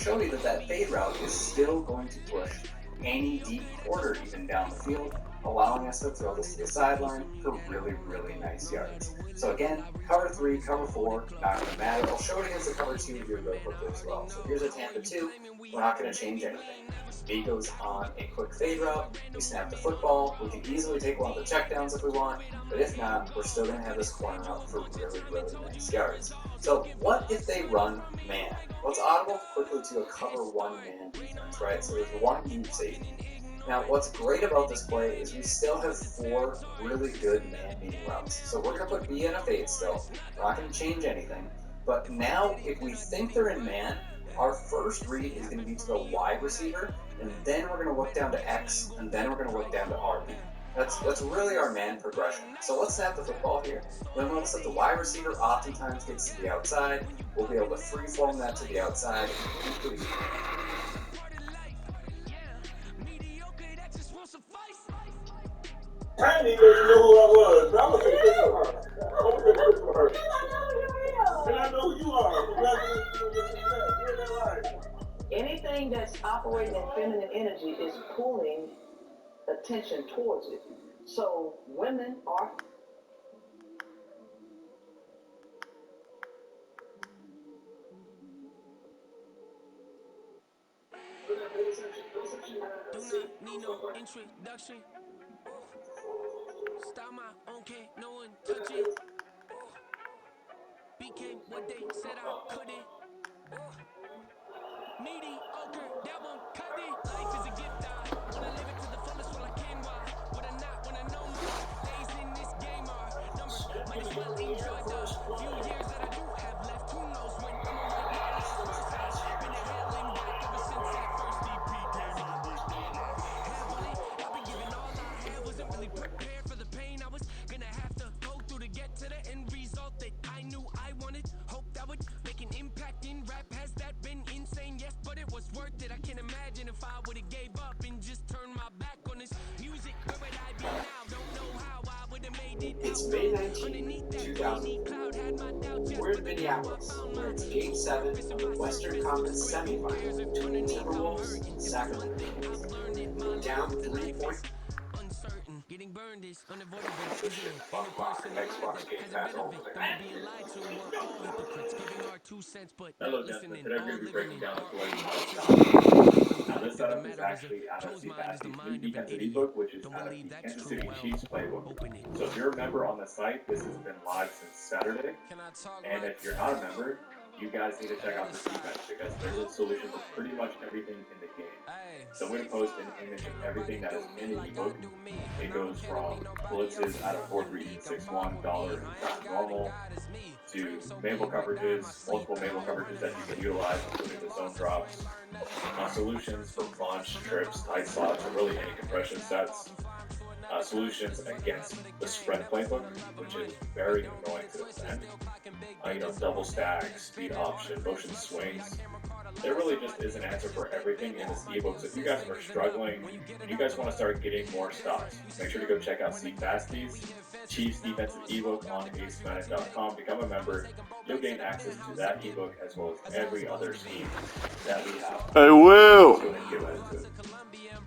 show you that that fade route is still going to push any deep quarter even down the field, allowing us to throw this to the sideline for really, really nice yards. So again, cover 3, cover 4, not going to matter. I'll show it against the cover 2 here real quickly as well. So here's a Tampa 2. We're not going to change anything. B goes on a quick fade route. We snap the football. We can easily take one of the checkdowns if we want, but if not, we're still going to have this corner out for really, really nice yards. So what if they run man? Let's audible quickly to a cover 1 man defense, right? So there's one deep safety. Now, what's great about this play is we still have 4 really good man-beating routes. So we're going to put B in a fade still. We're not going to change anything. But now, if we think they're in man, our first read is going to be to the wide receiver, and then we're going to look down to X, and then we're going to look down to RB. That's really our man progression. So let's snap the football here. You'll notice that the wide receiver oftentimes gets to the outside. We'll be able to free-form that to the outside and complete. I didn't even know who I was. I was Christopher Hurt. And I know who you are. Congratulations on your success. Isn't that right? Anything that's operating in feminine energy is pulling attention towards it. So women are Do not need no introduction. Style my own, can't no one touch it. Became what they said I couldn't. Mediocre, that won't cut it. Life is a gift, I wanna live it to the fullest while I can. Why would I not when I know my days in this game are numbered? Might as well enjoy the few years that I do have left. Who knows when I'ma write my last verse? I've been to hell and back ever since that first EP came out with have on it. I've been giving all I had, wasn't really prepared for the pain I was gonna have to go through to get to the end result that I knew I wanted. Hope that would make an impact in rap. Has that been insane? Yes, but it was worth it. I can't imagine if I would've gave up and just turned my back on this music. Where would I be now? Don't know how I would've made it. It's May 19, 2003. We're in Minneapolis, where it's Game 7 of the Western Conference semifinal between the Timberwolves and the Sacramento Kings. We're down 3 points. Uncertain, getting burned is unavoidable, isn't it? Xbox and Xbox Game Pass over there. Being lied to, we're all hypocrites, giving our 2 cents, but Hello, not gentlemen. listening. Today we're All going to be living breaking in down the our Florida own Mouse boxes. Now, this The setup is matter is actually a out of closed Steve mind is the Baskey's new mind of an defensive idiot. ebook, which is Don't out of believe the that's Kansas true. City Well, Chiefs playbook. open it. So if you're a member on the site, this has been live since Saturday. Can I talk And right? if you're not a member, you guys need to check out this defense because there's a solution for pretty much everything in the game. Hey. So I'm going to post an image of everything that is in the ebook. It goes from blitzes out of 4-3 6-1 dollar normal to Mabel coverages, multiple Mabel coverages that you can utilize, including the zone drops, solutions for bunch, trips, tight slots, and really any compression sets. Solutions against the spread playbook, which is very annoying to defend. Double stack, speed option, motion swings. There really just is an answer for everything in this ebook. So if you guys are struggling and you guys want to start getting more stops, make sure to go check out Steve Baskey's Chiefs Defensive ebook on acemadden.com. Become a member. You'll gain access to that ebook as well as every other scheme that we have. I will. Let's go ahead and get right into it.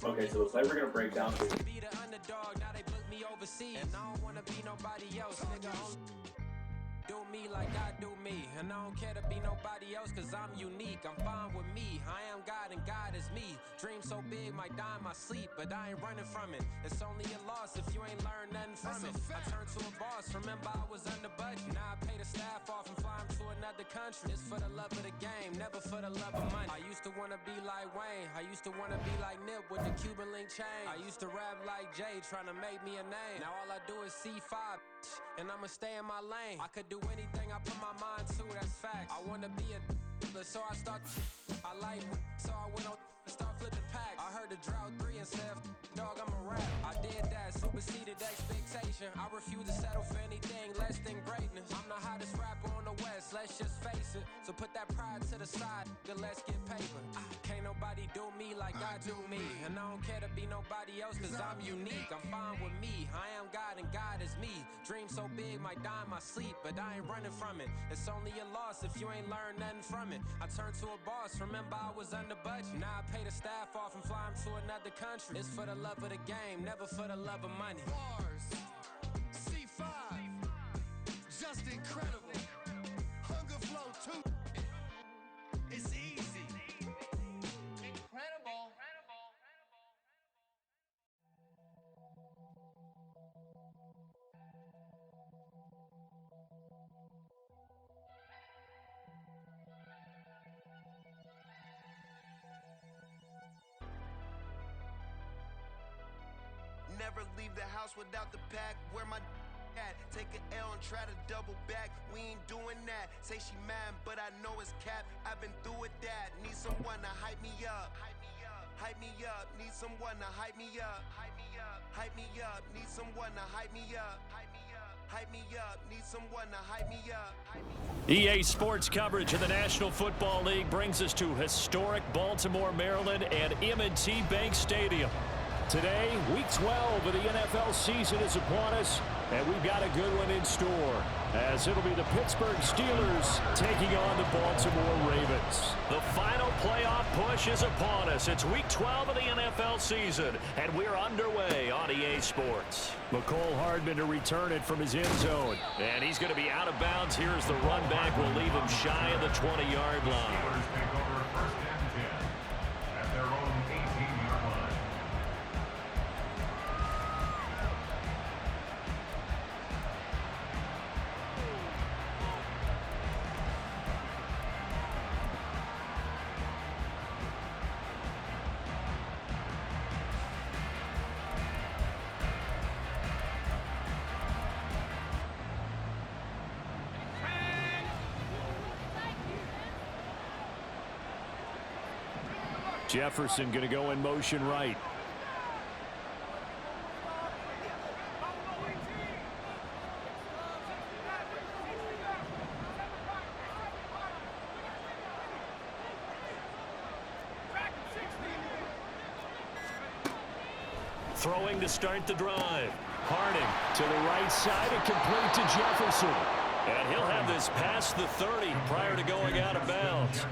Okay, so the play we're going to break down is do me like I do me, and I don't care to be nobody else, cause I'm unique. I'm fine with me, I am God and God is me. Dream so big, might die in my sleep, but I ain't running from it. It's only a loss if you ain't learned nothing from it. I turned to a boss, remember I was under budget. Now I pay the staff off and fly them to another country. It's for the love of the game, never for the love of money. I used to wanna be like Wayne, I used to wanna be like Nip with the Cuban link chain. I used to rap like Jay, trying to make me a name. Now all I do is C5, and I'ma stay in my lane. I could do anything I put my mind to, that's fact. I wanna be a so I start, I like, so I went on and start flipping packs. I heard the drought 3 and said, dog, I'm a rap. I did that, superseded expectation. I refuse to settle for anything less than greatness. I'm the hottest rapper on the West, let's just face it. So put that pride to the side, then let's get paper. Can't nobody do me like I do me, and I don't care to be nobody else, cause I'm unique. I'm fine with me, I am God and God is me. Dream so big, might die in my sleep, but I ain't running from it. It's only a loss if you ain't learned nothing from it. I turned to a boss, remember I was under budget. Now I pay the staff off and fly them to another country. It's for the love of the game, never for the love of money. Bars, C5, just incredible. Hunger flow too. It's easy. Incredible. Never leave the house without the pack. Where my at? Take an L and try to double back. We ain't doing that. Say she mad, but I know it's cap. I've been through with that. Need someone to hype me up. Hype me up. Need someone to hype me up. Hype me up. Need someone to hype me up. Hype me up. Need someone to hype me up. EA Sports coverage of the National Football League brings us to historic Baltimore, Maryland, and M&T Bank Stadium. Today, Week 12 of the NFL season is upon us, and we've got a good one in store, as it'll be the Pittsburgh Steelers taking on the Baltimore Ravens. The final playoff push is upon us. It's Week 12 of the NFL season, and we're underway on EA Sports. McCole Hardman to return it from his end zone, and he's going to be out of bounds. Here's the run back. We'll leave him shy of the 20-yard line. Steelers take over 1st and 10 at their own 18-yard line. Jefferson going to go in motion right. Throwing to start the drive. Harding to the right side and complete to Jefferson. And he'll have this past the 30 prior to going out of bounds.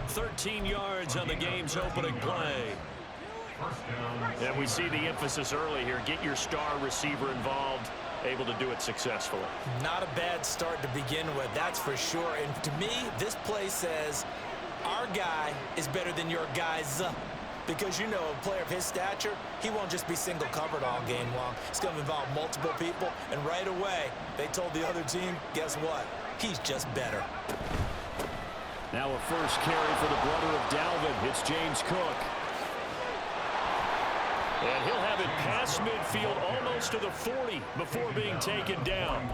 13 yards on the game's opening play. And we see the emphasis early here. Get your star receiver involved, able to do it successfully. Not a bad start to begin with, that's for sure. And to me, this play says our guy is better than your guys. Because, you know, a player of his stature, he won't just be single covered all game long. It's going to involve multiple people. And right away, they told the other team, guess what? He's just better. Now a first carry for the brother of Dalvin. It's James Cook. And he'll have it past midfield almost to the 40 before being taken down.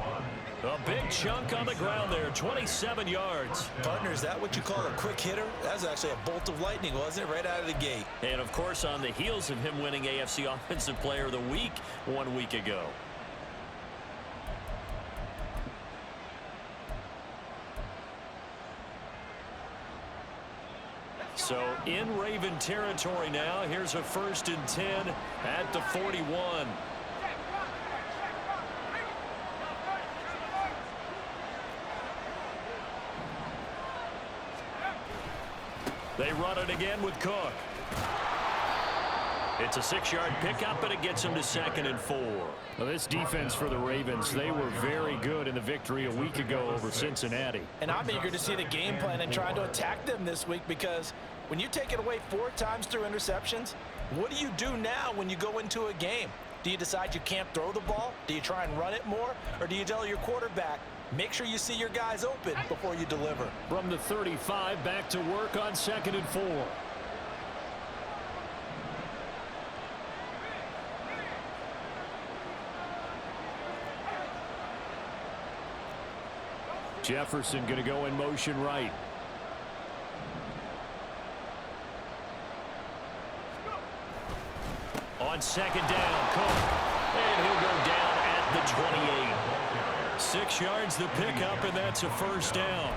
A big chunk on the ground there, 27 yards. Partner, is that what you call a quick hitter? That was actually a bolt of lightning, wasn't it? Right out of the gate. And, of course, on the heels of him winning AFC Offensive Player of the Week 1 week ago. So in Raven territory now. Here's a 1st and 10 at the 41. They run it again with Cook. It's a 6-yard pickup, and it gets him to 2nd and 4. Well, this defense for the Ravens, they were very good in the victory a week ago over Cincinnati. And I'm eager to see the game plan and try to attack them this week, because when you take it away 4 times through interceptions, what do you do now when you go into a game? Do you decide you can't throw the ball? Do you try and run it more? Or do you tell your quarterback, make sure you see your guys open before you deliver? From the 35, back to work on 2nd and 4. Jefferson going to go in motion right. On 2nd down, Cook. And he'll go down at the 28. 6 yards the pickup, and that's a 1st down.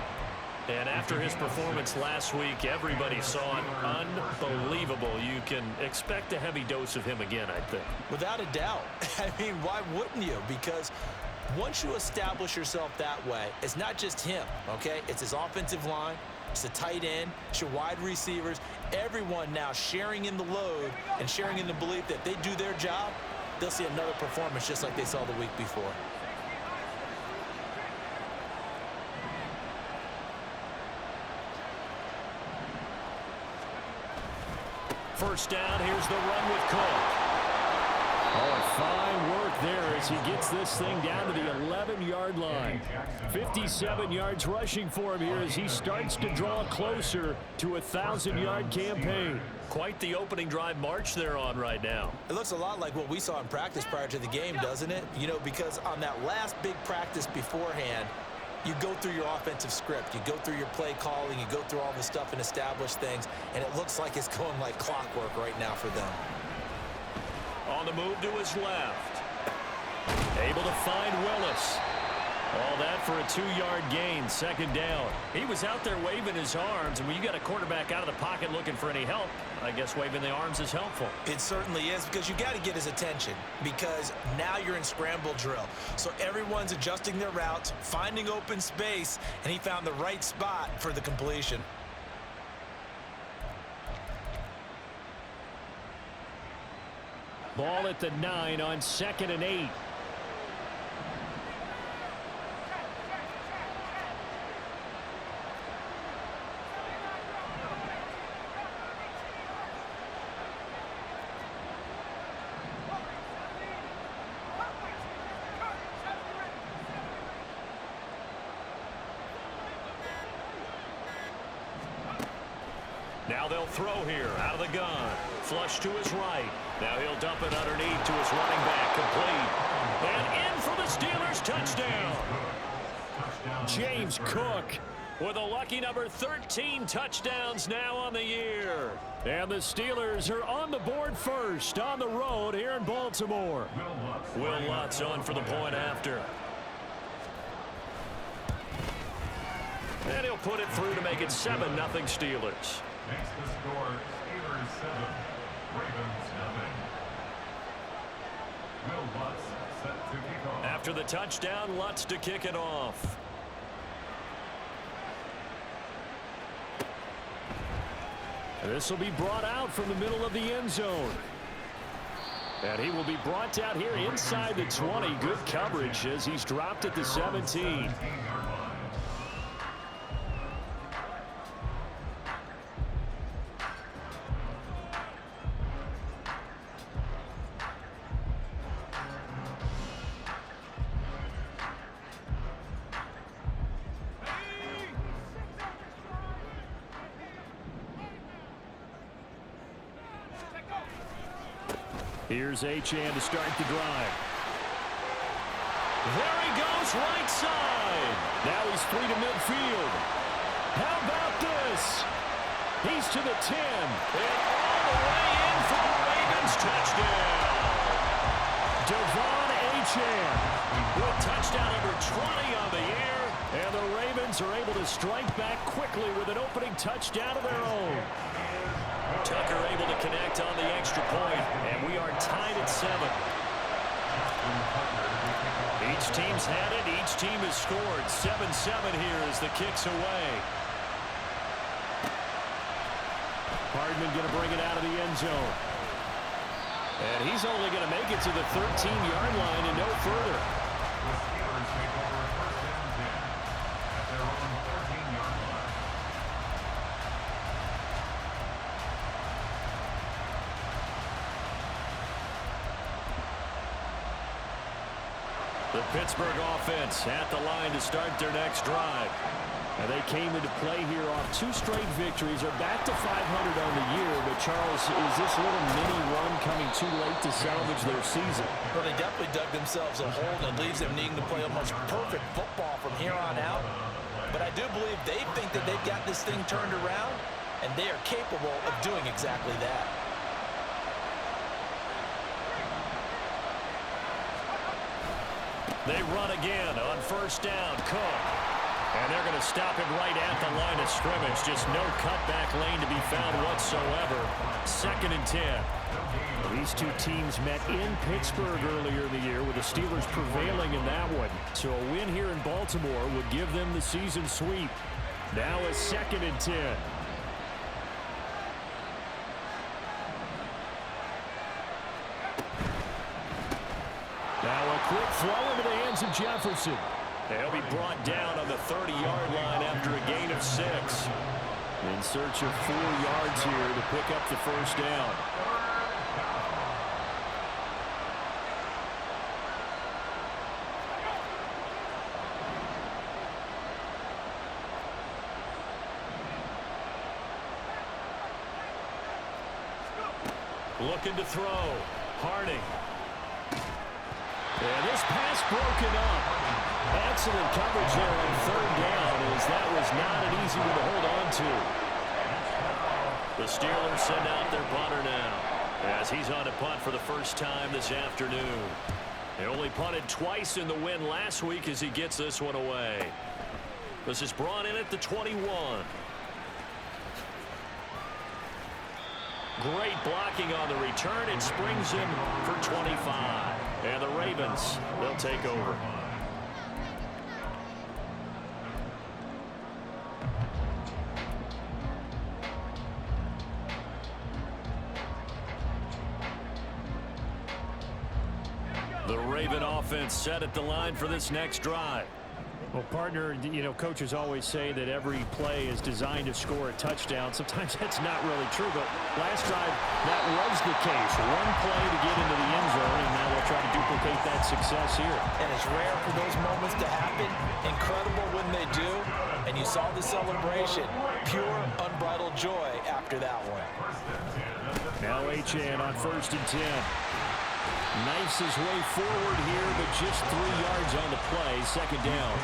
And after his performance last week, everybody saw it unbelievable. You can expect a heavy dose of him again, I think. Without a doubt. I mean, why wouldn't you? Because once you establish yourself that way, it's not just him, okay? It's his offensive line, it's the tight end, it's your wide receivers, everyone now sharing in the load and sharing in the belief that they do their job, they'll see another performance just like they saw the week before. First down, here's the run with Cook. Oh, fine work there as he gets this thing down to the 11-yard line. 57 yards rushing for him here as he starts to draw closer to a 1,000-yard campaign. Quite the opening drive march they're on right now. It looks a lot like what we saw in practice prior to the game, doesn't it? You know, because on that last big practice beforehand, you go through your offensive script, you go through your play calling, you go through all the stuff and establish things, and it looks like it's going like clockwork right now for them. On the move to his left. Able to find Willis. All that for a 2-yard gain, second down. He was out there waving his arms, and when you got a quarterback out of the pocket looking for any help, I guess waving the arms is helpful. It certainly is, because you got to get his attention, because now you're in scramble drill. So everyone's adjusting their routes, finding open space, and he found the right spot for the completion. Ball at the 9 on 2nd and 8. Now they'll throw here out of the gun. Flush to his right. Now he'll dump it underneath to his running back. Complete. And in for the Steelers touchdown. James Cook with a lucky number 13 touchdowns now on the year. And the Steelers are on the board first on the road here in Baltimore. Will Lutz on for the point after. And he'll put it through to make it 7-0 Steelers. Makes the score Steelers 7, Ravens 0. Will Lutz set to kick off. After the touchdown, Lutz to kick it off. This will be brought out from the middle of the end zone. And he will be brought out here inside the 20. Good coverage as he's dropped at the 17. Here's Achane to start the drive. There he goes, right side. Now he's free to midfield. How about this? He's to the 10. And all the way in for the Ravens touchdown. Devon Achane with touchdown number 20 on the year. And the Ravens are able to strike back quickly with an opening touchdown of their own. Tucker able to connect on the extra point, and we are tied at 7. Each team's had it. Each team has scored. 7-7 here as the kick's away. Hardman going to bring it out of the end zone. And he's only going to make it to the 13-yard line and no further. The Steelers take over first down 10 at their own 13-yard line. The Pittsburgh offense at the line to start their next drive. And they came into play here off 2 straight victories. Are back to 500 on the year. But, Charles, is this little mini run coming too late to salvage their season? Well, they definitely dug themselves a hole that leaves them needing to play almost perfect football from here on out. But I do believe they think that they've got this thing turned around, and they are capable of doing exactly that. They run again on first down. Cook. And they're going to stop him right at the line of scrimmage. Just no cutback lane to be found whatsoever. 2nd and 10. These two teams met in Pittsburgh earlier in the year, with the Steelers prevailing in that one. So a win here in Baltimore would give them the season sweep. Now a 2nd and 10. Now a quick throw into the hands of Jefferson. He'll be brought down on the 30-yard line after a gain of 6. In search of 4 yards here to pick up the first down. Looking to throw. Harding. And this pass broken up. Excellent coverage there on 3rd down, as that was not an easy one to hold on to. The Steelers send out their punter now, as he's on to punt for the first time this afternoon. They only punted twice in the win last week as he gets this one away. This is brought in at the 21. Great blocking on the return. It springs him for 25. And the Ravens, they'll take over. The Raven offense set at the line for this next drive. Well, partner, you know, coaches always say that every play is designed to score a touchdown. Sometimes that's not really true, but last drive, that was the case. One play to get into the end zone, and now we'll try to duplicate that success here. And it's rare for those moments to happen. Incredible when they do. And you saw the celebration. Pure, unbridled joy after that one. Now Achane on 1st and 10. Knifes his way forward here, but just 3 yards on the play. 2nd down.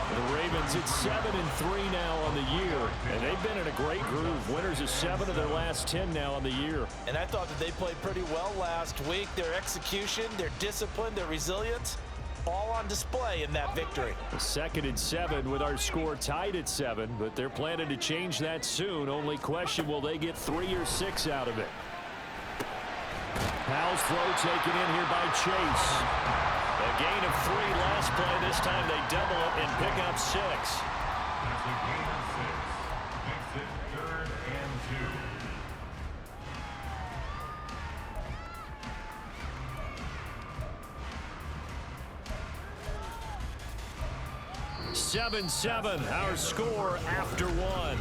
The Ravens at 7-3 now on the year, and they've been in a great groove. Winners of 7 of their last 10 now on the year. And I thought that they played pretty well last week. Their execution, their discipline, their resilience, all on display in that victory. 2nd and 7 with our score tied at 7, but they're planning to change that soon. Only question, will they get 3 or 6 out of it? Powell's throw taken in here by Chase. A gain of 3 last play. This time they double it and pick up 6. That's a gain of 6. Makes it 3rd and 2. 7-7, our score after 1.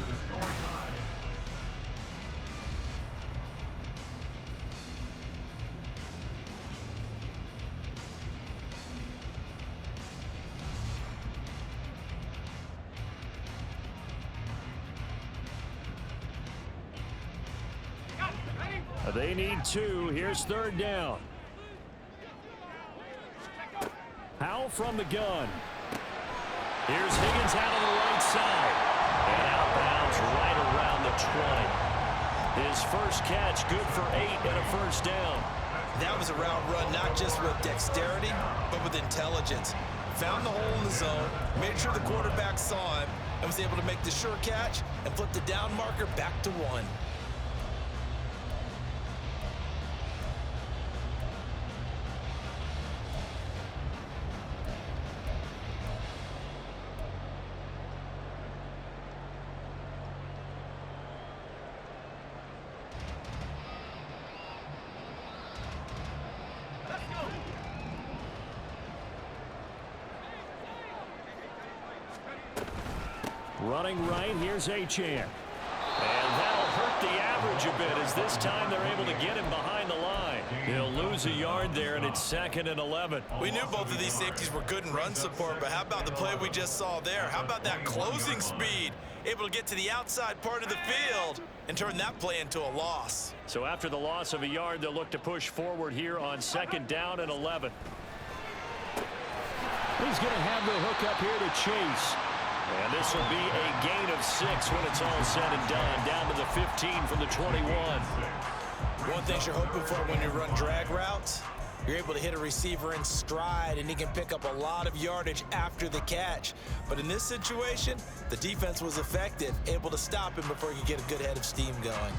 They need 2. Here's 3rd down. Powell from the gun. Here's Higgins out on the right side. And outbounds right around the 20. His first catch good for 8 and a first down. That was a route run not just with dexterity, but with intelligence. Found the hole in the zone, made sure the quarterback saw him, and was able to make the sure catch and flip the down marker back to 1. Running right, here's Achane. And that'll hurt the average a bit, as this time they're able to get him behind the line. He'll lose a yard there, and it's 2nd and 11. We knew both of these safeties were good in run support, but how about the play we just saw there? How about that closing speed? Able to get to the outside part of the field and turn that play into a loss. So after the loss of a yard, they'll look to push forward here on 2nd down and 11. He's going to have the hook up here to Chase. And this will be a gain of 6 when it's all said and done. Down to the 15 from the 21. One thing you're hoping for when you run drag routes, You're able to hit a receiver in stride, and he can pick up a lot of yardage after the catch. But in this situation, the defense was effective, able to stop him before he could get a good head of steam going.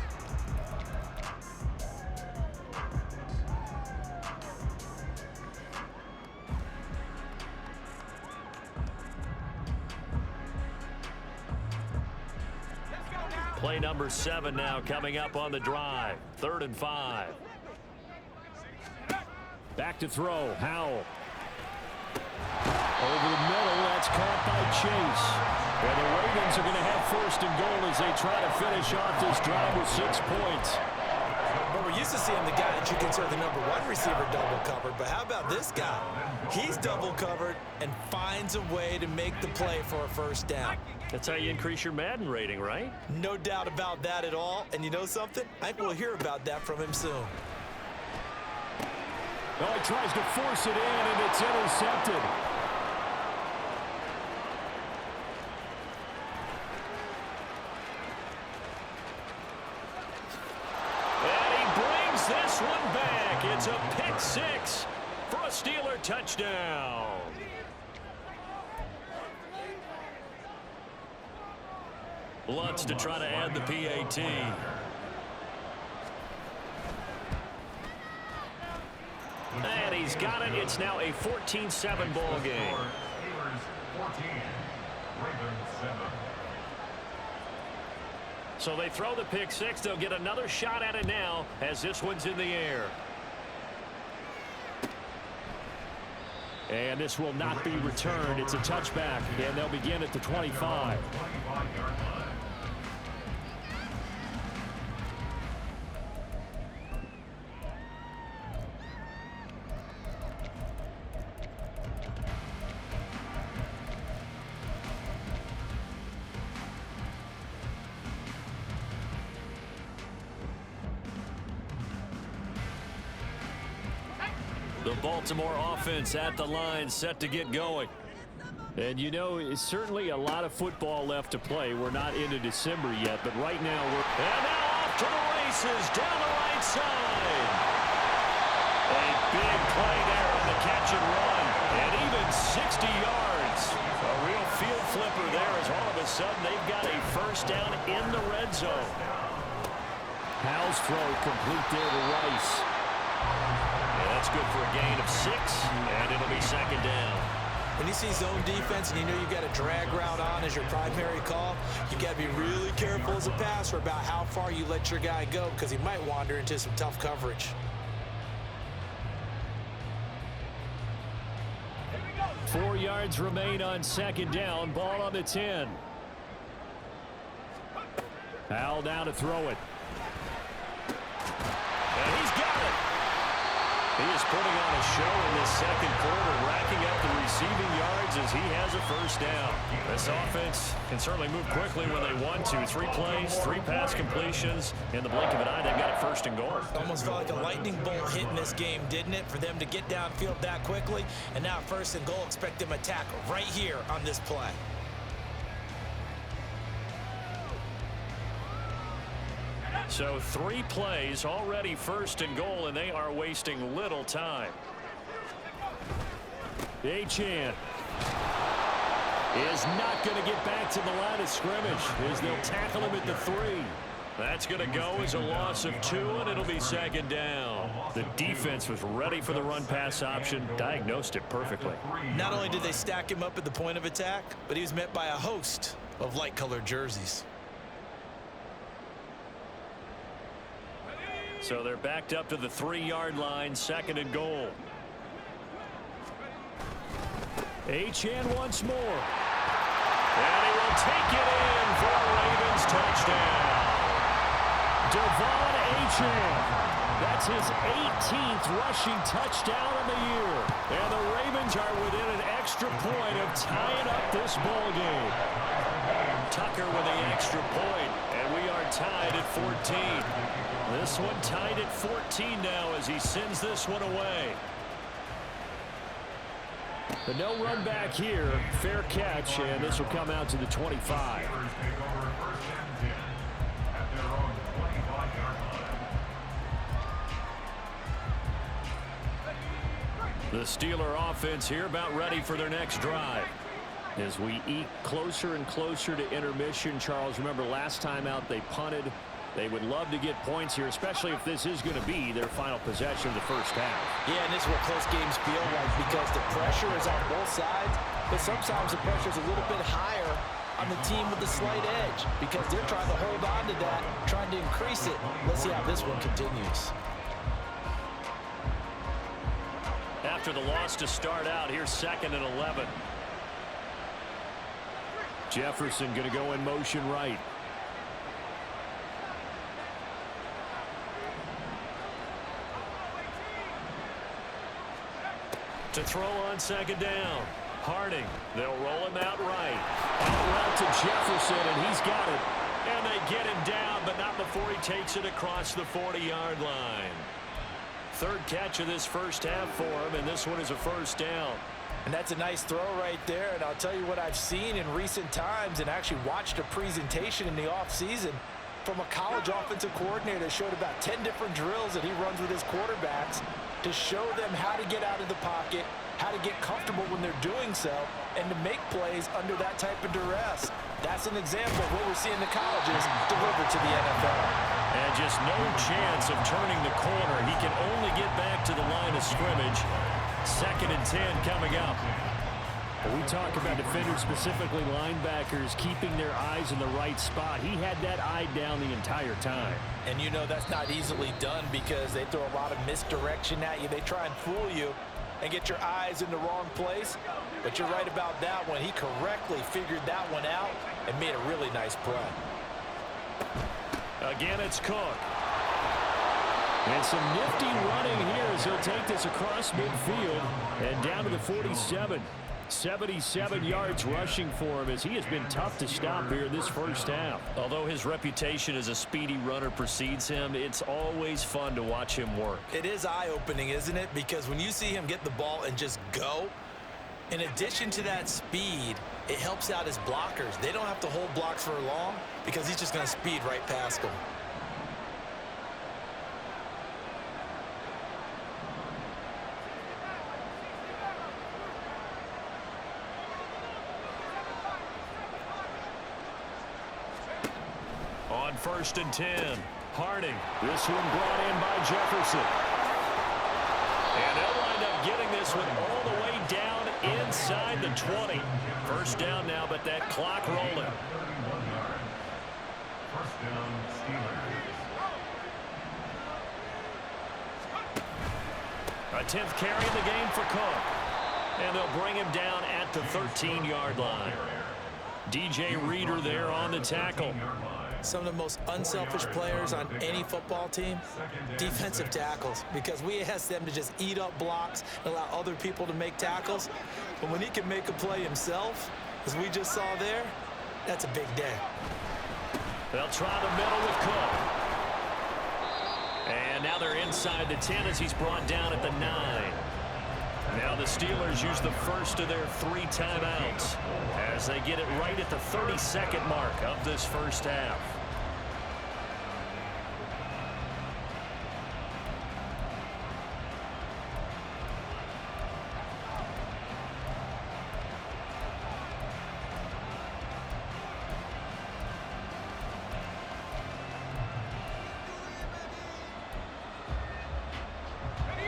Play number 7 now coming up on the drive. 3rd and 5. Back to throw. Howell. Over the middle. That's caught by Chase. And the Ravens are going to have 1st and goal as they try to finish off this drive with 6 points. But we're used to seeing the guy that you consider the number 1 receiver double covered. But how about this guy? He's double covered and finds a way to make the play for a 1st down. That's how you increase your Madden rating, right? No doubt about that at all. And you know something? I think we'll hear about that from him soon. Oh, he tries to force it in, and it's intercepted. And he brings this one back. It's a pick 6 for a Steeler touchdown. Lutz to try to add the PAT. And he's got it. It's now a 14-7 ball game. So they throw the pick 6. They'll get another shot at it now as this one's in the air. And this will not be returned. It's a touchback, and they'll begin at the 25. The Baltimore offense at the line, set to get going. And you know, it's certainly a lot of football left to play. We're not into December yet, but right now we're... And now off to the races, down the right side. A big play there on the catch and run. And even 60 yards. A real field flipper there as all of a sudden they've got a 1st down in the red zone. Howell's throw complete there to Rice. That's good for a gain of 6, and it'll be 2nd down. When you see zone defense and you know you've got a drag route on as your primary call, you've got to be really careful as a passer about how far you let your guy go because he might wander into some tough coverage. 4 yards remain on 2nd down. Ball on the 10. Howell down to throw it. And he's got it. He is putting on a show in this 2nd quarter, racking up the receiving yards as he has a 1st down. This offense can certainly move quickly when they want to. 3 plays, 3 pass completions. In the blink of an eye, they've got it 1st and goal. Almost felt like a lightning bolt hit in this game, didn't it? For them to get downfield that quickly. And now 1st and goal, expect them to attack right here on this play. So 3 plays, already 1st and goal, and they are wasting little time. Achane is not going to get back to the line of scrimmage as they'll tackle him at the 3. That's going to go as a loss of 2, and it'll be 2nd down. The defense was ready for the run-pass option, diagnosed it perfectly. Not only did they stack him up at the point of attack, but he was met by a host of light-colored jerseys. So they're backed up to the 3-yard line, 2nd and goal. Achane once more. And he will take it in for a Ravens touchdown. Devon Achane. That's his 18th rushing touchdown of the year. And the Ravens are within an extra point of tying up this ball game. Tucker with the extra point, and we are tied at 14. This one tied at 14 now as he sends this one away. The no run back here, fair catch, and this will come out to the 25. The Steeler offense here about ready for their next drive. As we eke closer and closer to intermission, Charles, remember last time out they punted. They would love to get points here, especially if this is going to be their final possession of the first half. Yeah, and this is what close games feel like because the pressure is on both sides, but sometimes the pressure is a little bit higher on the team with the slight edge because they're trying to hold on to that, trying to increase it. Let's see how this one continues. After the loss to start out, here's 2nd and 11. Jefferson going to go in motion right. To throw on 2nd down. Harding, they'll roll him out right. Out to Jefferson, and he's got it. And they get him down, but not before he takes it across the 40-yard line. 3rd catch of this first half for him, and this one is a first down. And that's a nice throw right there, and I'll tell you what I've seen in recent times and actually watched a presentation in the offseason from a college offensive coordinator that showed about 10 different drills that he runs with his quarterbacks to show them how to get out of the pocket, how to get comfortable when they're doing so, and to make plays under that type of duress. That's an example of what we're seeing the colleges deliver to the NFL. And just no chance of turning the corner. He can only get back to the line of scrimmage. 2nd and 10 coming up. When we talk about defenders, specifically linebackers, keeping their eyes in the right spot. He had that eye down the entire time. And you know that's not easily done because they throw a lot of misdirection at you. They try and fool you and get your eyes in the wrong place. But you're right about that one. He correctly figured that one out and made a really nice play. Again, it's Cook. And some nifty running here as he'll take this across midfield and down to the 47. 77 yards rushing for him as he has been tough to stop here in this first half. Although his reputation as a speedy runner precedes him, it's always fun to watch him work. It is eye-opening, isn't it? Because when you see him get the ball and just go, in addition to that speed, it helps out his blockers. They don't have to hold blocks for long because he's just going to speed right past them. On 1st and 10, Harding. This one brought in by Jefferson. And they'll wind up getting this one all the way down inside the 20. First down now, but that clock rolling. First down, Steelers. A 10th carry in the game for Cook. And they'll bring him down at the 13-yard line. DJ Reader there on the tackle. Some of the most unselfish players on any football team, defensive tackles, because we ask them to just eat up blocks and allow other people to make tackles. But when he can make a play himself, as we just saw there, that's a big day. They'll try the middle with Cook. And now they're inside the 10 as he's brought down at the 9. Now the Steelers use the first of their 3 timeouts as they get it right at the 32nd mark of this first half.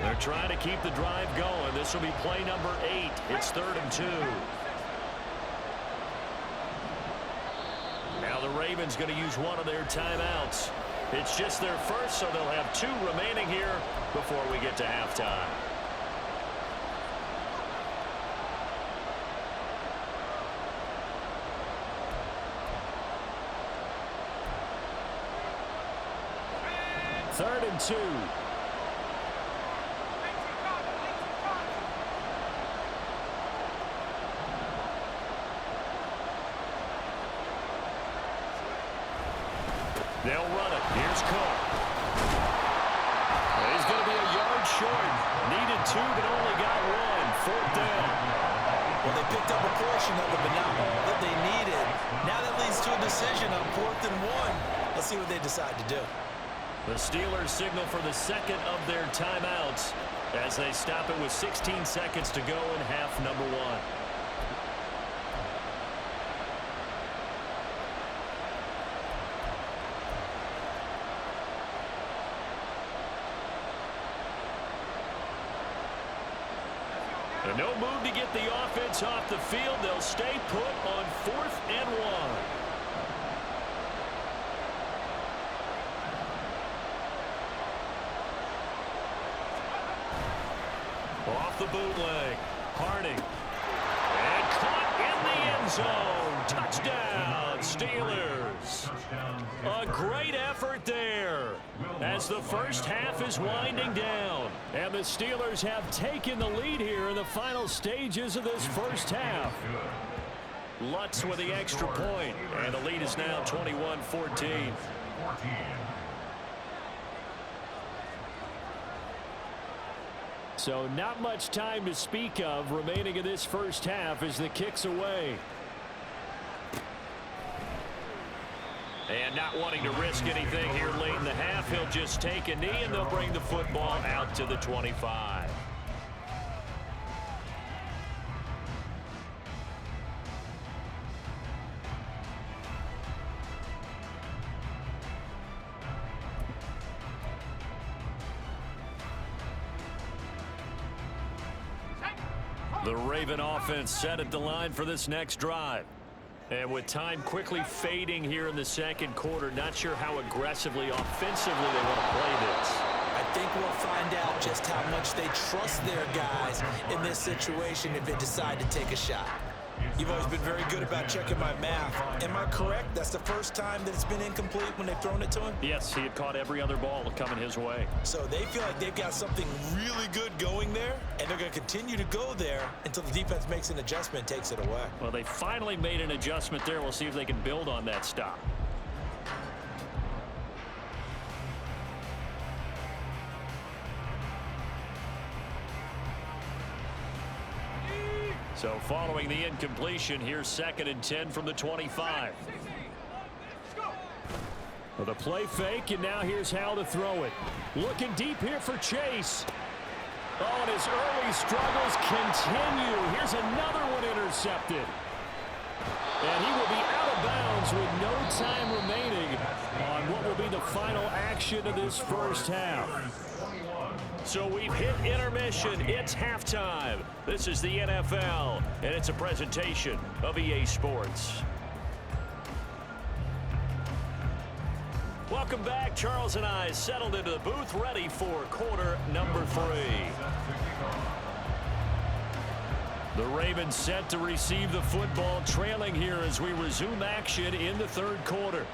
They're trying to keep the drive going. This will be play number 8. It's 3rd and 2. Now the Ravens going to use one of their timeouts. It's just their first, so they'll have 2 remaining here before we get to halftime. Third and 2. They'll run it. Here's Cook. He's going to be a yard short. Needed 2, but only got 1. 4th down. Well, they picked up a portion of it, but not all that they needed. Now that leads to a decision on 4th and 1. Let's see what they decide to do. The Steelers signal for the second of their timeouts as they stop it with 16 seconds to go in half number one. And no move to get the offense off the field. They'll stay put on 4th and 1. Off the bootleg. Harding. And caught in the end zone. Touchdown, Steelers. A great effort there as the first half is winding down. And the Steelers have taken the lead here in the final stages of this first half. Lutz with the extra point. And the lead is now 21-14. So not much time to speak of remaining in this first half as the kick's away. And not wanting to risk anything here late in the half, he'll just take a knee and they'll bring the football out to the 25. The Raven offense set at the line for this next drive. And with time quickly fading here in the second quarter, not sure how aggressively, offensively they want to play this. I think we'll find out just how much they trust their guys in this situation if they decide to take a shot. You've always been very good about checking my math. Am I correct? That's the first time that it's been incomplete when they've thrown it to him? Yes, he had caught every other ball coming his way. So they feel like they've got something really good going there, and they're going to continue to go there until the defense makes an adjustment and takes it away. Well, they finally made an adjustment there. We'll see if they can build on that stop. So following the incompletion, here's 2nd and 10 from the 25. Well, the play fake, and now here's how to throw it. Looking deep here for Chase. Oh, and his early struggles continue. Here's another one intercepted. And he will be out of bounds with no time remaining on what will be the final action of this first half. So we've hit intermission. It's halftime. This is the NFL, and it's a presentation of EA Sports. Welcome back. Charles and I settled into the booth, ready for quarter number 3. The Ravens set to receive the football, trailing here as we resume action in the third quarter.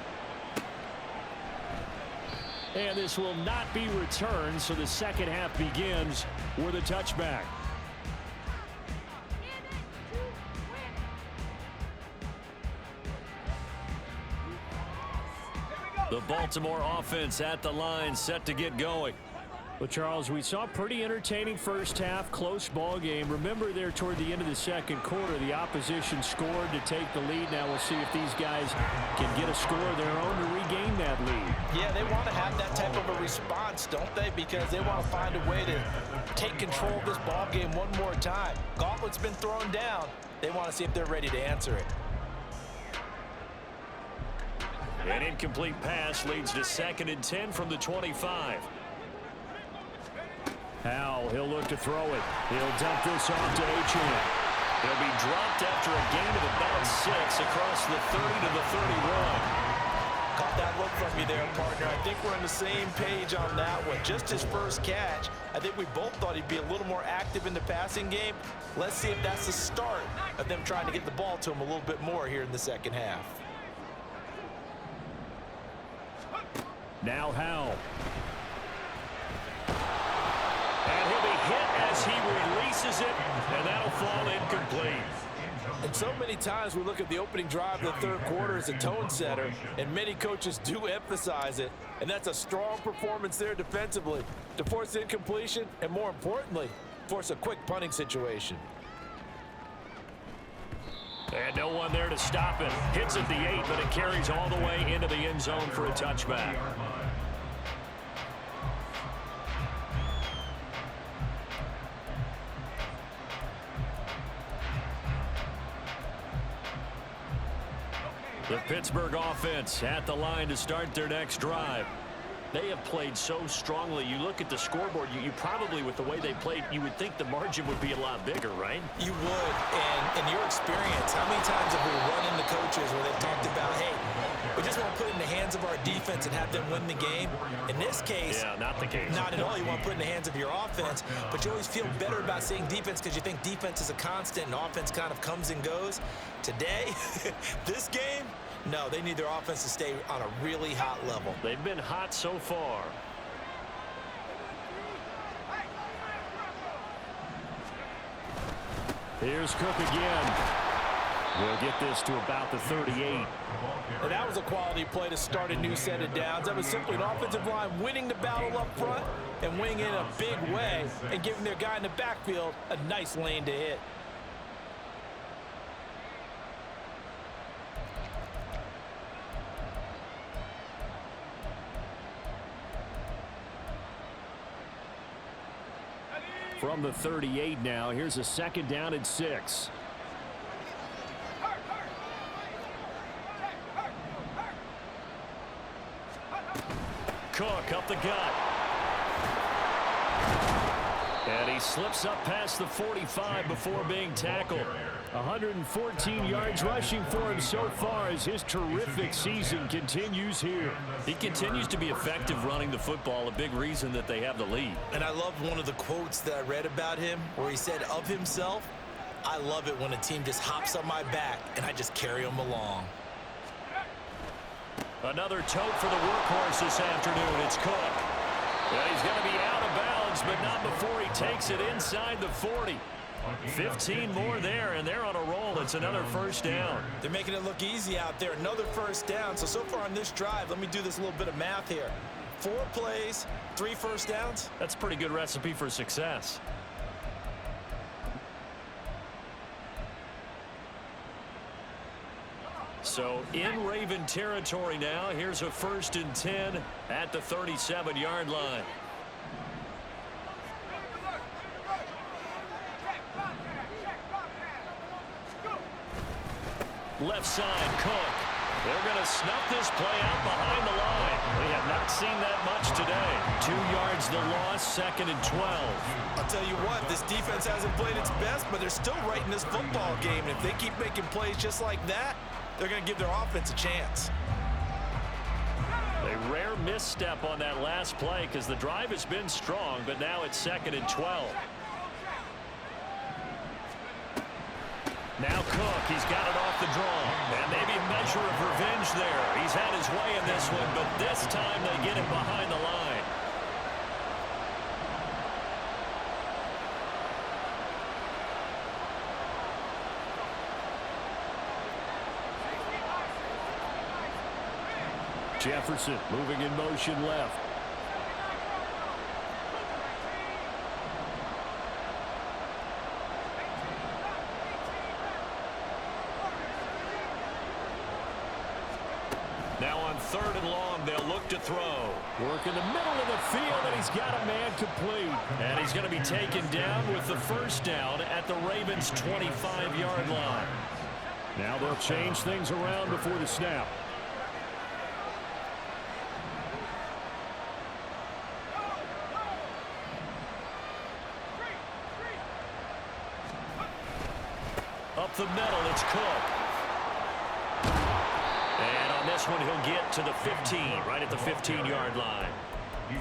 And this will not be returned, so the second half begins with a touchback. The Baltimore offense at the line, set to get going. Well, Charles, we saw a pretty entertaining first half, close ball game. Remember there toward the end of the second quarter, the opposition scored to take the lead. Now we'll see if these guys can get a score of their own to regain that lead. Yeah, they want to have that type of a response, don't they? Because they want to find a way to take control of this ball game one more time. Gauntlet's been thrown down. They want to see if they're ready to answer it. An incomplete pass leads to 2nd and 10 from the 25. Howell, he'll look to throw it. He'll dump this off to Achane. He'll be dropped after a gain of about 6 across the 30 to the 31. Caught that look from you there, partner. I think we're on the same page on that one. Just his first catch. I think we both thought he'd be a little more active in the passing game. Let's see if that's the start of them trying to get the ball to him a little bit more here in the second half. Now Howell. And he'll be hit as he releases it, and that'll fall incomplete. And so many times we look at the opening drive of the third quarter as a tone setter, and many coaches do emphasize it, and that's a strong performance there defensively to force incompletion and, more importantly, force a quick punting situation. And no one there to stop it. Hits at the 8, but it carries all the way into the end zone for a touchback. The Pittsburgh offense at the line to start their next drive. They have played so strongly. You look at the scoreboard, you probably, with the way they played, you would think the margin would be a lot bigger, right? You would. And in your experience, how many times have we run into coaches where they've talked about, hey, we just want to put it in the hands of our defense and have them win the game? In this case, yeah, not the case. Not at all. You want to put it in the hands of your offense, but you always feel better about seeing defense because you think defense is a constant and offense kind of comes and goes. Today, this game, no, they need their offense to stay on a really hot level. They've been hot so far. Here's Cook again. We'll get this to about the 38. And that was a quality play to start a new set of downs. That was simply an offensive line winning the battle up front and winning in a big way and giving their guy in the backfield a nice lane to hit. From the 38 now, here's a second down and 6. Cook up the gut. And he slips up past the 45 before being tackled. 114 yards rushing for him so far as his terrific season continues here. He continues to be effective running the football, a big reason that they have the lead. And I love one of the quotes that I read about him where he said of himself, I love it when a team just hops on my back and I just carry them along. Another tote for the workhorse this afternoon. It's Cook. Yeah, he's going to be out of bounds, but not before he takes it inside the 40. 15 more there, and they're on a roll. It's another first down. They're making it look easy out there. Another first down. So far on this drive, let me do this little bit of math here. 4 plays, 3 first downs. That's a pretty good recipe for success. So in Raven territory now. Here's a 1st and 10 at the 37-yard line. Left side, Cook. They're going to snuff this play out behind the line. We have not seen that much today. 2 yards the loss, 2nd and 12. I'll tell you what, this defense hasn't played its best, but they're still right in this football game. And if they keep making plays just like that, they're going to give their offense a chance. A rare misstep on that last play because the drive has been strong, but now it's 2nd and 12. Now Cook, he's got it off the draw. And maybe a measure of revenge there. He's had his way in this one, but this time they get him behind the line. Jefferson moving in motion left. Now on 3rd and long, they'll look to throw. Work in the middle of the field, and he's got a man complete. And he's going to be taken down with the first down at the Ravens' 25-yard line. Now they'll change things around before the snap. Up the middle, it's Cook. And on this one, he'll get to the 15, right at the 15-yard line.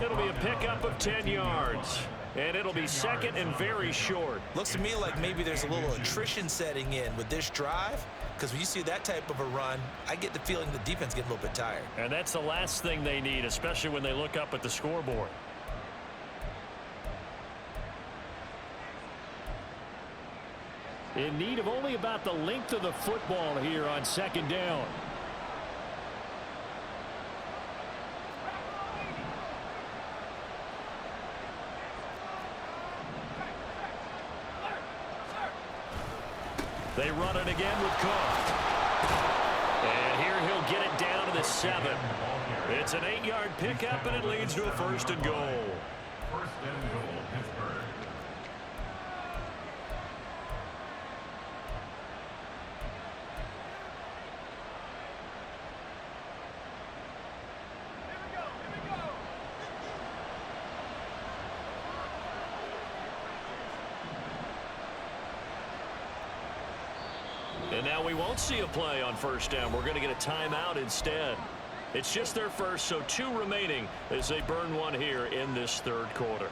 It'll be a pickup of 10 yards. And it'll be 2nd and very short. Looks to me like maybe there's a little attrition setting in with this drive. Because when you see that type of a run, I get the feeling the defense gets a little bit tired. And that's the last thing they need, especially when they look up at the scoreboard. In need of only about the length of the football here on 2nd down. They run it again with Cook. And here he'll get it down to the 7. It's an 8-yard pickup, and it leads to a 1st and goal. 1st and goal, Pittsburgh. And now we won't see a play on first down. We're going to get a timeout instead. It's just their first, so 2 remaining as they burn one here in this third quarter.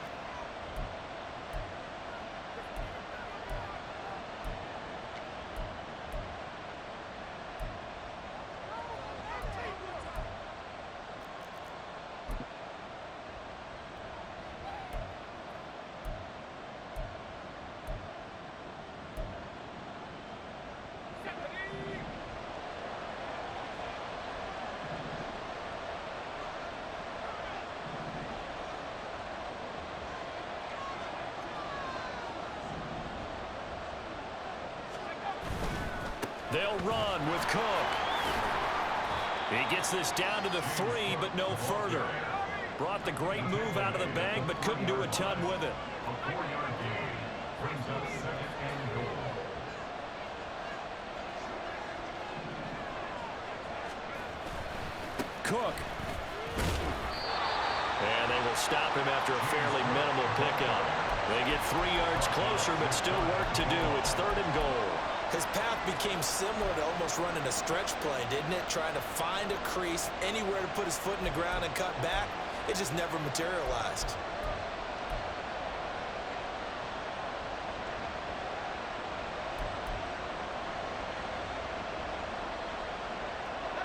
They'll run with Cook. He gets this down to the 3, but no further. Brought the great move out of the bag, but couldn't do a ton with it. A 4-yard gain brings up 2nd and goal. Cook. And they will stop him after a fairly minimal pickup. They get 3 yards closer, but still work to do. It's 3rd and goal. His path became similar to almost running a stretch play, didn't it? Trying to find a crease, anywhere to put his foot in the ground and cut back. It just never materialized.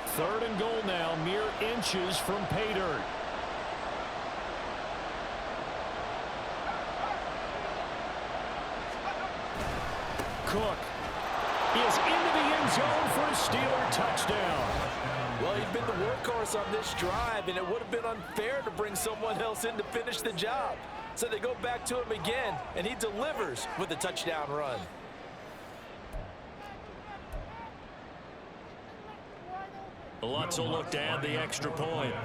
Third and goal now, mere inches from pay dirt. Cook is into the end zone for a Steeler touchdown. Well, he'd been the workhorse on this drive, and it would have been unfair to bring someone else in to finish the job. So they go back to him again, and he delivers with a touchdown run. Lutz will look to add the extra point.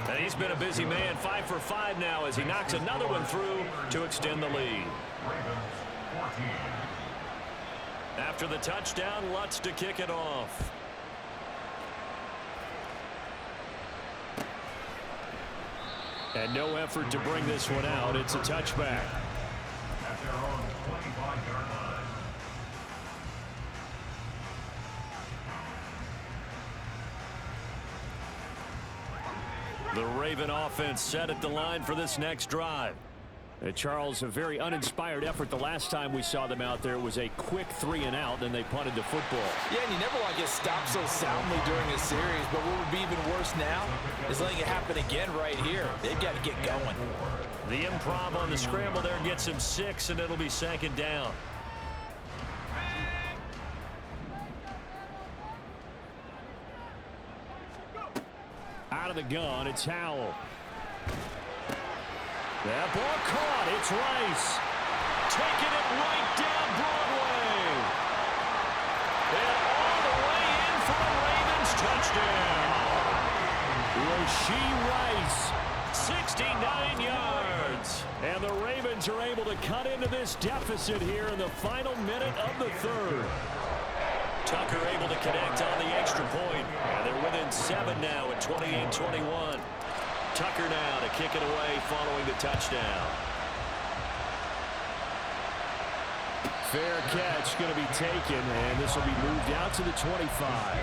And he's been a busy man, 5 for 5 now as he knocks another one through to extend the lead. After the touchdown, Lutz to kick it off. And no effort to bring this one out. It's a touchback. At their own 25-yard line. The Raven offense set at the line for this next drive. Charles, a very uninspired effort the last time we saw them out there. It was a quick 3 and out, then they punted the football. Yeah, and you never want to get stopped so soundly during a series, but what would be even worse now is letting it happen again right here. They've got to get going. The improv on the scramble there gets him 6, and it'll be 2nd down. Out of the gun, it's Howell. That ball caught. It's Rice. Taking it right down Broadway. And all the way in for the Ravens touchdown. Rashee Rice, 69 yards. And the Ravens are able to cut into this deficit here in the final minute of the 3rd. Tucker able to connect on the extra point. And they're within 7 now at 28-21. Tucker now to kick it away following the touchdown. Fair catch going to be taken, and this will be moved out to the 25.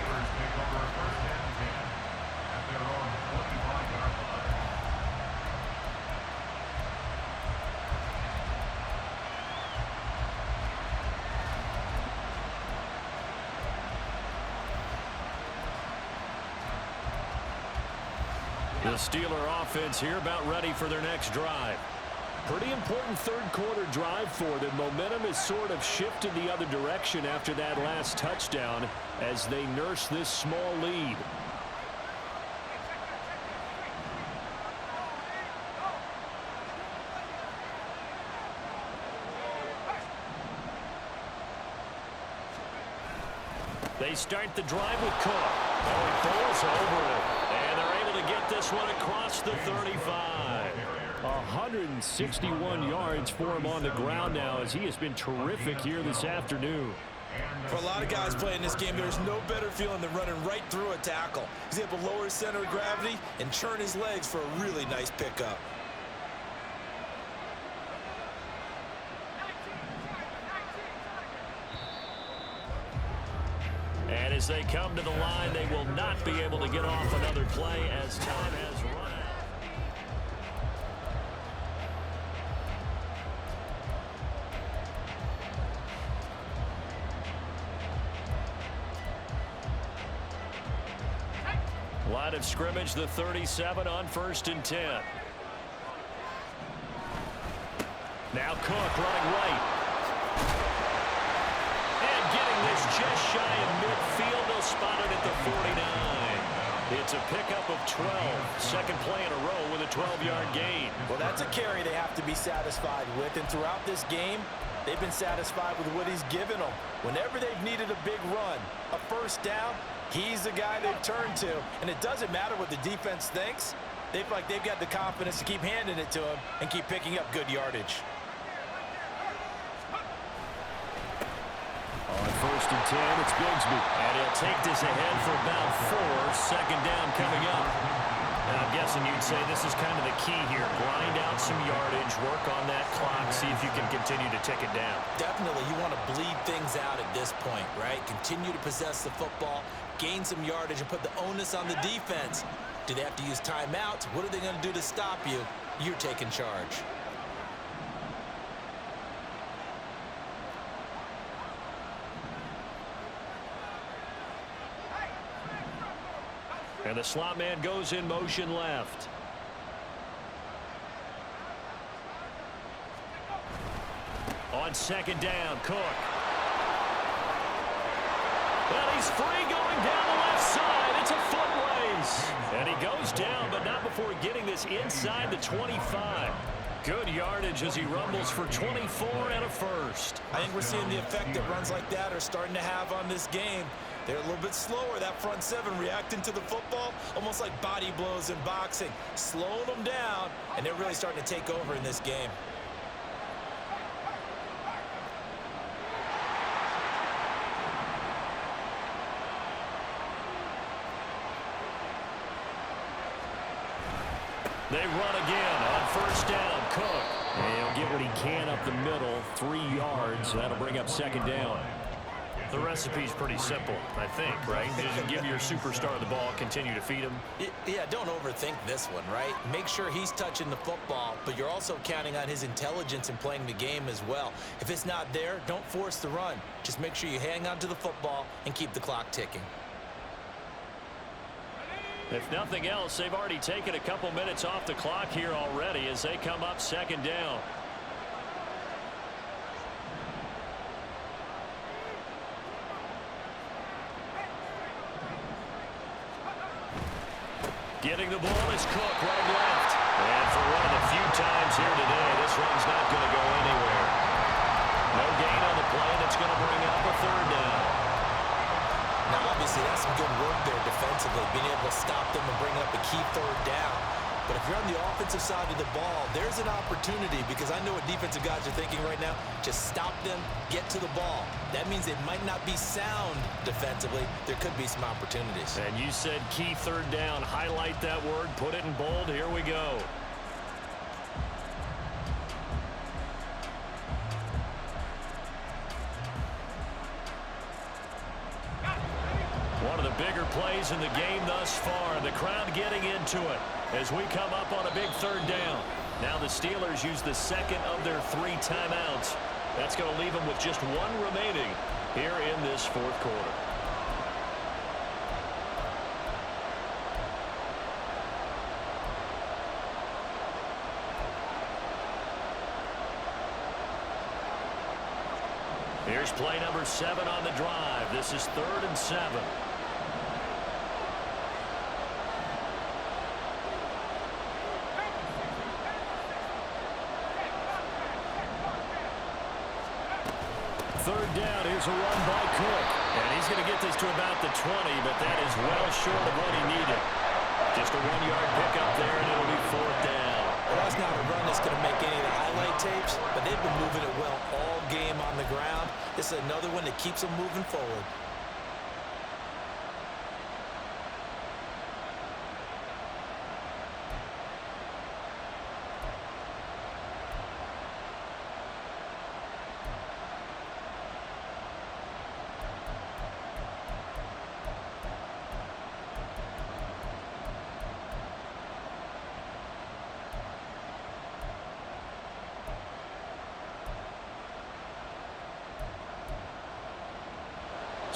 The Steeler offense here about ready for their next drive. Pretty important third quarter drive for them. Momentum has sort of shifted the other direction after that last touchdown as they nurse this small lead. They start the drive with Cook. Oh, he falls over it. And they're able to get this one across the 35. 161 yards for him on the ground now as he has been terrific here this afternoon. For a lot of guys playing this game, there's no better feeling than running right through a tackle. He's able to lower his center of gravity and churn his legs for a really nice pickup. as they come to the line. They will not be able to get off another play as time has run out. Line of scrimmage, the 37 on 1st and 10. Now Cook running right. And getting this just shy of midfield. They'll spot it at the 49. It's a pickup of 12. Second play in a row with a 12-yard gain. Well, that's a carry they have to be satisfied with. And throughout this game, they've been satisfied with what he's given them. Whenever they've needed a big run, a first down, he's the guy they've turned to. And it doesn't matter what the defense thinks. They feel like they've got the confidence to keep handing it to him and keep picking up good yardage. On 1st and 10, it's Bigsby. And he'll take this ahead for about 4. Second down coming up. And I'm guessing you'd say this is kind of the key here. Grind out some yardage, work on that clock, see if you can continue to tick it down. Definitely, you want to bleed things out at this point, right? Continue to possess the football, gain some yardage, and put the onus on the defense. Do they have to use timeouts? What are they going to do to stop you? You're taking charge. And the slot man goes in motion left. On 2nd down, Cook. Well, he's free going down the left side. It's a foot race. And he goes down, but not before getting this inside the 25. Good yardage as he rumbles for 24 and a first. I think we're seeing the effect that runs like that are starting to have on this game. They're a little bit slower, that front seven, reacting to the football, almost like body blows in boxing, slowing them down, and they're really starting to take over in this game. They run again on 1st down. Cook. And he'll get what he can up the middle, 3 yards. That'll bring up 2nd down. The recipe's pretty simple, I think, right? Just give your superstar the ball, continue to feed him. Yeah, don't overthink this one, right? Make sure he's touching the football, but you're also counting on his intelligence in playing the game as well. If it's not there, don't force the run. Just make sure you hang on to the football and keep the clock ticking. If nothing else, they've already taken a couple minutes off the clock here already as they come up 2nd down. Getting the ball is Cook right left. And for one of the few times here today, this run's not going to go anywhere. No gain on the play, and it's going to bring up a 3rd down. Now, obviously, that's some good work there defensively, being able to stop them and bring up a key 3rd down. But if you're on the offensive side of the ball, there's an opportunity, because I know what defensive guys are thinking right now. Just stop them, get to the ball. That means they might not be sound defensively. There could be some opportunities. And you said key 3rd down. Highlight that word, put it in bold. Here we go. One of the bigger plays in the game thus far. The crowd getting into it as we come up on a big 3rd down. Now the Steelers use the 2nd of their 3 timeouts. That's going to leave them with just 1 remaining here in this 4th quarter. Here's play number 7 on the drive. This is 3rd and 7. Third down, here's a run by Cook. And he's going to get this to about the 20, but that is well short of what he needed. Just a 1-yard pickup there, and it'll be 4th down. Well, that's not a run that's going to make any of the highlight tapes, but they've been moving it well all game on the ground. This is another one that keeps them moving forward.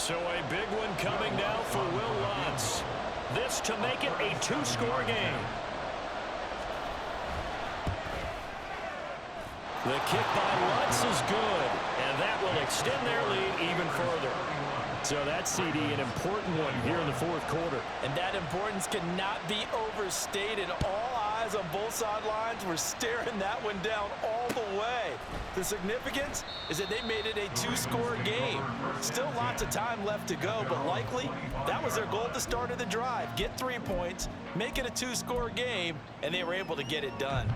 So a big one coming now for Will Lutz. This to make it a two-score game. The kick by Lutz is good, and that will extend their lead even further. So that CD, an important one here in the fourth quarter. And that importance cannot be overstated. All eyes on both sidelines were staring that one down all the way. The significance is that they made it a two-score game. Still lots of time left to go, but likely that was their goal at the start of the drive. Get 3 points, make it a two-score game, and they were able to get it done.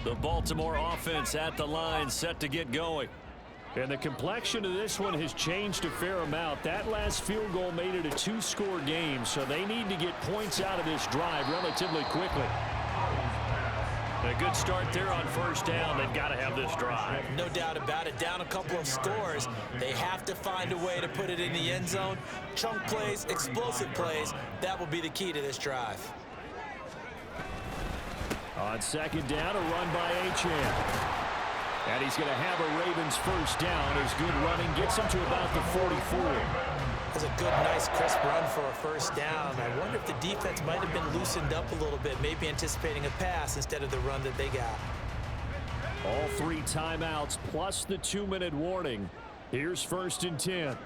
The Baltimore offense at the line, set to get going. And the complexion of this one has changed a fair amount. That last field goal made it a two-score game, so they need to get points out of this drive relatively quickly. A good start there on first down. They've got to have this drive. No doubt about it. Down a couple of scores. They have to find a way to put it in the end zone. Chunk plays, explosive plays. That will be the key to this drive. On second down, a run by Achane. And he's going to have a Ravens first down as good running gets him to about the 44. That's a good, nice, crisp run for a first down. I wonder if the defense might have been loosened up a little bit, maybe anticipating a pass instead of the run that they got. All 3 timeouts plus the 2-minute warning. Here's 1st and 10.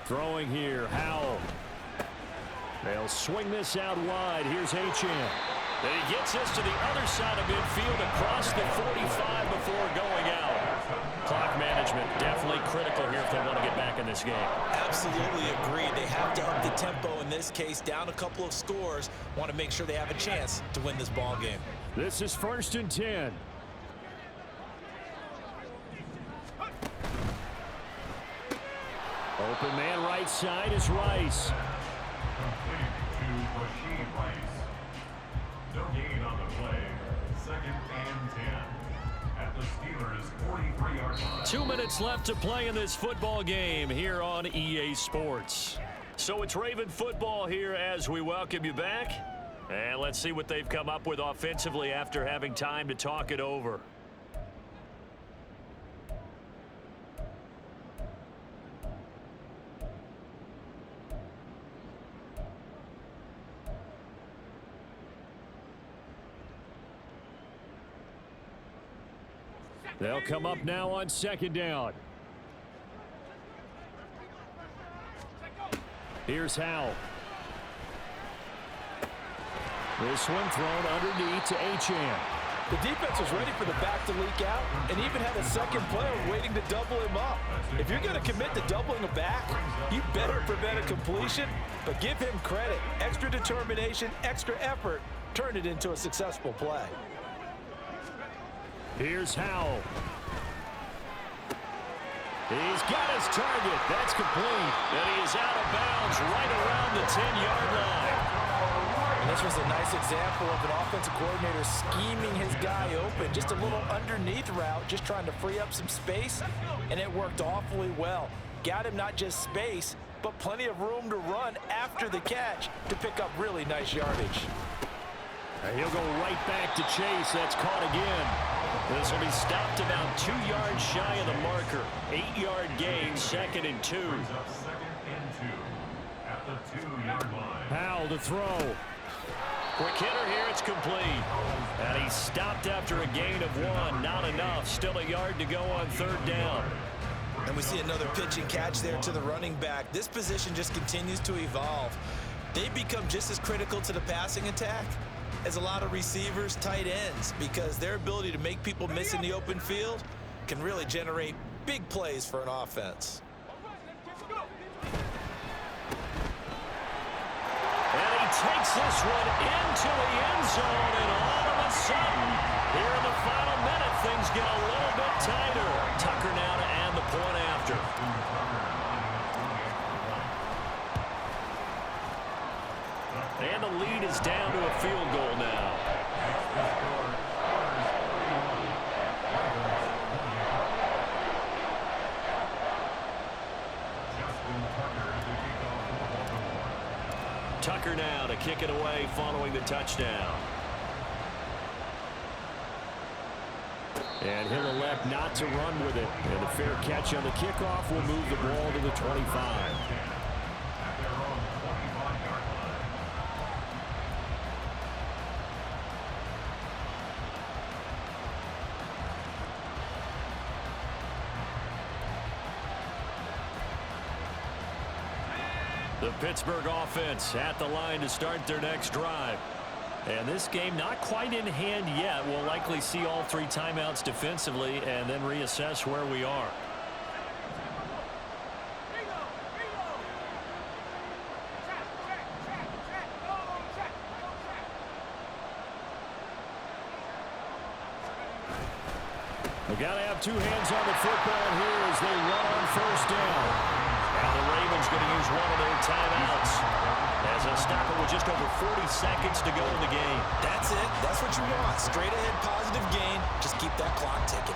Throwing here, Howell. They'll swing this out wide. Here's Achane. And he gets this to the other side of midfield across the 45 before going out. Clock management definitely critical here if they want to get back in this game. Absolutely agreed. They have to up the tempo in this case. Down a couple of scores. Want to make sure they have a chance to win this ball game. This is 1st and 10. Open man right side is Rice. No gain on the play. 2nd and 10 at the Steelers' 43-yard line. 2 minutes left to play in this football game here on EA Sports. So it's Raven football here as we welcome you back. And let's see what they've come up with offensively after having time to talk it over. They'll come up now on second down. Here's Howell. This one thrown underneath to Achane. The defense was ready for the back to leak out and even had a second player waiting to double him up. If you're going to commit to doubling a back, you better prevent a completion, but give him credit. Extra determination, extra effort, turn it into a successful play. Here's Howell. He's got his target. That's complete. And he is out of bounds right around the 10-yard line. And this was a nice example of an offensive coordinator scheming his guy open. Just a little underneath route, just trying to free up some space, and it worked awfully well. Got him not just space, but plenty of room to run after the catch to pick up really nice yardage. And he'll go right back to chase. That's caught again. This will be stopped about 2 yards shy of the marker. 8-yard gain, 2nd and 2. 2nd and 2 at the 2-yard line. Howell to throw. Quick hitter here, it's complete. And he's stopped after a gain of 1. Not enough. Still a yard to go on 3rd down. And we see another pitch and catch there to the running back. This position just continues to evolve. They become just as critical to the passing attack as a lot of receivers, tight ends, because their ability to make people miss in the open field can really generate big plays for an offense. And he takes this one into the end zone, and all of a sudden, here in the final minute, things get a little bit tighter. Tucker now to add the point after. And the lead is down to a field goal now. Tucker now to kick it away following the touchdown. And he'll elect not to run with it. And a fair catch on the kickoff will move the ball to the 25. The Pittsburgh offense at the line to start their next drive. And this game not quite in hand yet. We'll likely see all 3 timeouts defensively and then reassess where we are. We've got to have 2 hands on the football here as they run on first down. And the Ravens going to use one of their timeouts as a stopper with just over 40 seconds to go in the game. That's it. That's what you want. Straight ahead positive gain. Just keep that clock ticking.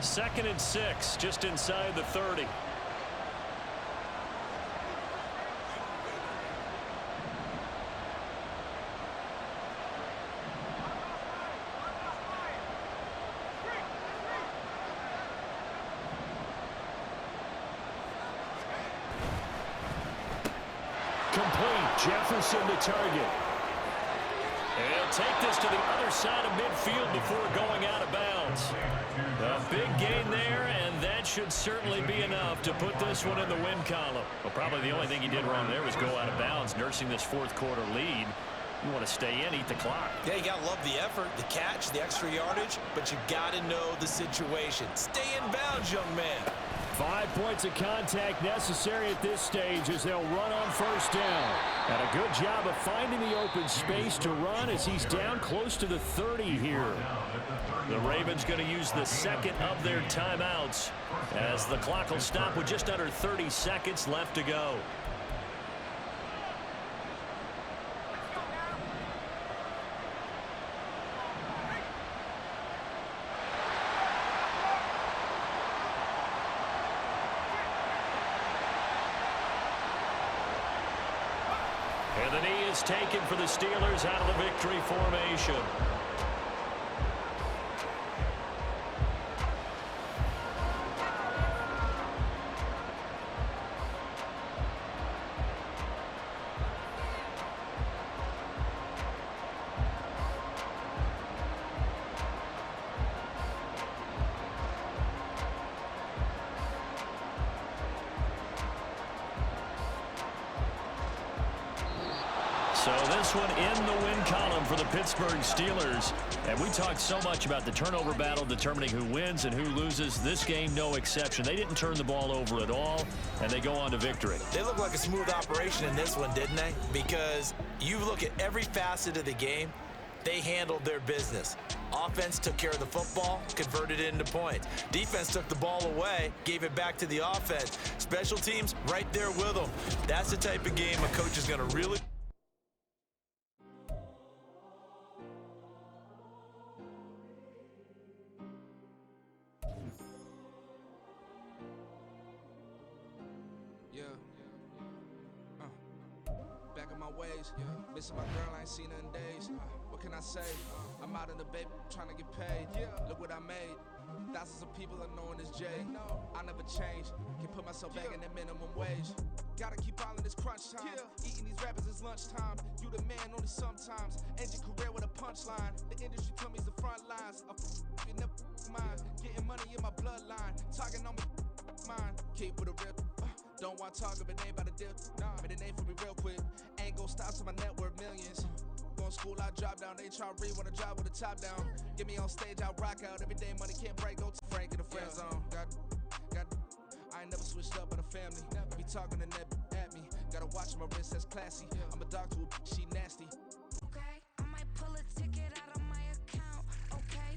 Second and 6, just inside the 30. Complete. Jefferson to target. And take this to the other side of midfield before going out of bounds. A big gain there, and that should certainly be enough to put this one in the win column. Well, probably the only thing he did wrong there was go out of bounds, nursing this fourth quarter lead. You want to stay in, eat the clock. Yeah, you got to love the effort, the catch, the extra yardage, but you got to know the situation. Stay in bounds, young man. 5 points of contact necessary at this stage as they'll run on first down. And a good job of finding the open space to run as he's down close to the 30 here. The Ravens going to use the second of their timeouts as the clock will stop with just under 30 seconds left to go. And the knee is taken for the Steelers out of the victory formation. So this one in the win column for the Pittsburgh Steelers. And we talked so much about the turnover battle determining who wins and who loses. This game, no exception. They didn't turn the ball over at all, and they go on to victory. They look like a smooth operation in this one, didn't they? Because you look at every facet of the game, they handled their business. Offense took care of the football, converted it into points. Defense took the ball away, gave it back to the offense. Special teams right there with them. That's the type of game a coach is going to really... Back in my ways, missing my girl, I ain't seen her in days. What can I say? I'm out in the baby, trying to get paid. Look what I made. Thousands of people are knowing this Jay. I never change. Can put myself back in that minimum wage. Gotta keep all in this crunch time. Eating these rappers is lunchtime. You the man only sometimes. End your career with a punchline. The industry told me it's the front lines. You never mind. Getting money in my bloodline. Talking on me, mine. Keep with a rip. Don't want to talk if it ain't about a dip. Made a name for me real quick. Ain't gon' stop to my net worth millions. Going school, I drop down. They try to read when I drive with the top down. Get me on stage, I rock out. Every day money can't break. Go to Frank in the friend zone. I ain't never switched up in a family. Be talking to net at me. Gotta watch my wrist, that's classy. I'm a doctor, she nasty.